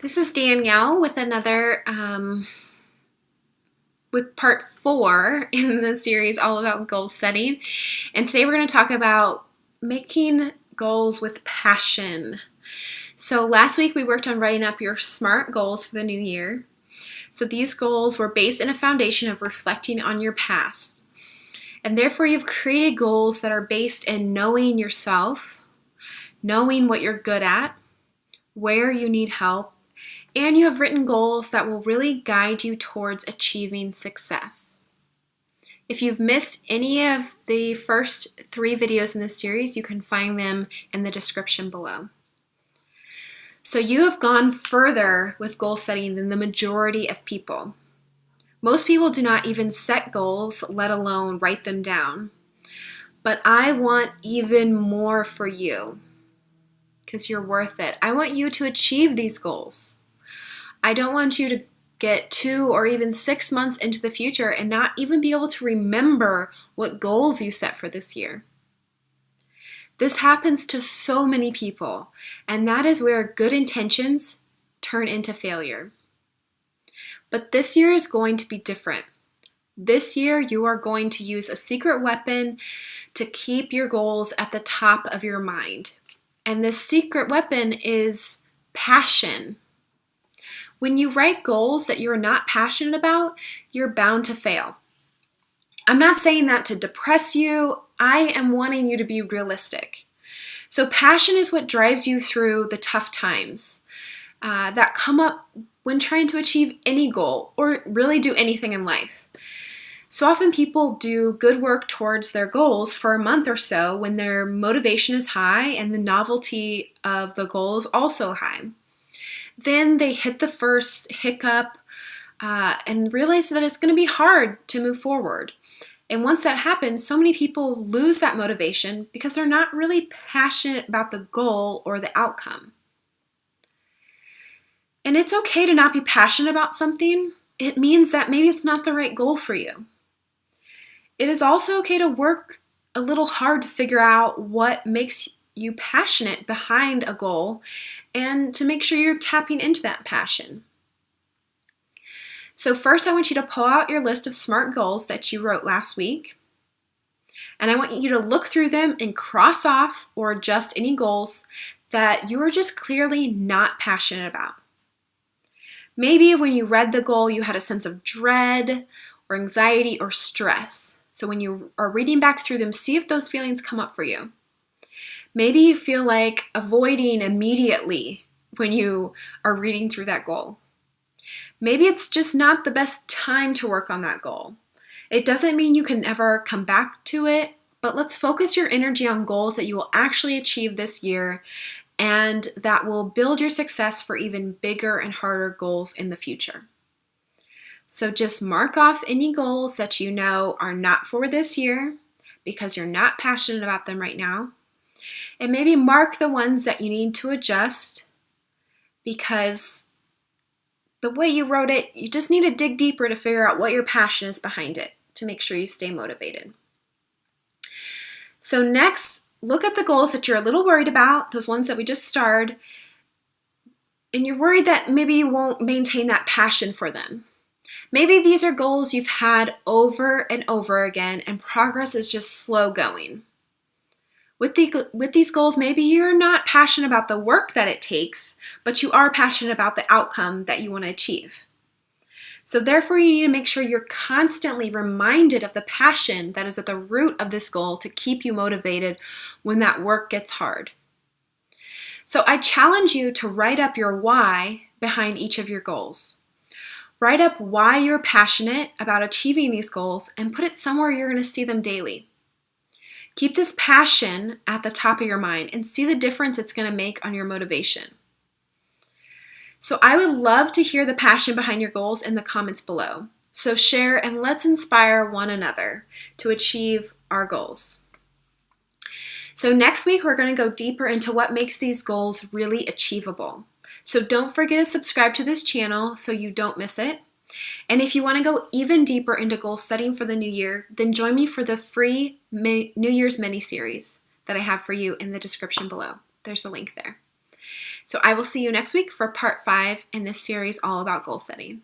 This is Danielle with with part 4 in the series all about goal setting. And today we're going to talk about making goals with passion. So last week we worked on writing up your SMART goals for the new year. So these goals were based in a foundation of reflecting on your past. And therefore you've created goals that are based in knowing yourself, knowing what you're good at, where you need help, and you have written goals that will really guide you towards achieving success. If you've missed any of the first 3 videos in this series, you can find them in the description below. So you have gone further with goal setting than the majority of people. Most people do not even set goals, let alone write them down. But I want even more for you because you're worth it. I want you to achieve these goals. I don't want you to get 2 or even 6 months into the future and not even be able to remember what goals you set for this year. This happens to so many people, and that is where good intentions turn into failure. But this year is going to be different. This year, you are going to use a secret weapon to keep your goals at the top of your mind. And this secret weapon is passion. When you write goals that you're not passionate about, you're bound to fail. I'm not saying that to depress you. I am wanting you to be realistic. So passion is what drives you through the tough times that come up when trying to achieve any goal or really do anything in life. So often people do good work towards their goals for a month or so when their motivation is high and the novelty of the goal is also high. Then they hit the first hiccup and realize that it's going to be hard to move forward. And once that happens, so many people lose that motivation because they're not really passionate about the goal or the outcome. And it's okay to not be passionate about something. It means that maybe it's not the right goal for you. It is also okay to work a little hard to figure out what makes you passionate behind a goal and to make sure you're tapping into that passion. So first, I want you to pull out your list of SMART goals that you wrote last week. And I want you to look through them and cross off or adjust any goals that you are just clearly not passionate about. Maybe when you read the goal, you had a sense of dread or anxiety or stress. So when you are reading back through them, see if those feelings come up for you. Maybe you feel like avoiding immediately when you are reading through that goal. Maybe it's just not the best time to work on that goal. It doesn't mean you can never come back to it, but let's focus your energy on goals that you will actually achieve this year and that will build your success for even bigger and harder goals in the future. So just mark off any goals that you know are not for this year because you're not passionate about them right now. And maybe mark the ones that you need to adjust because the way you wrote it, you just need to dig deeper to figure out what your passion is behind it to make sure you stay motivated. So next, look at the goals that you're a little worried about, those ones that we just starred, and you're worried that maybe you won't maintain that passion for them. Maybe these are goals you've had over and over again and progress is just slow going. With these goals, maybe you're not passionate about the work that it takes, but you are passionate about the outcome that you want to achieve. So therefore, you need to make sure you're constantly reminded of the passion that is at the root of this goal to keep you motivated when that work gets hard. So I challenge you to write up your why behind each of your goals. Write up why you're passionate about achieving these goals and put it somewhere you're going to see them daily. Keep this passion at the top of your mind and see the difference it's going to make on your motivation. So I would love to hear the passion behind your goals in the comments below. So share and let's inspire one another to achieve our goals. So next week, we're going to go deeper into what makes these goals really achievable. So don't forget to subscribe to this channel so you don't miss it. And if you want to go even deeper into goal setting for the new year, then join me for the free New Year's mini series that I have for you in the description below. There's a link there. So I will see you next week for part 5 in this series all about goal setting.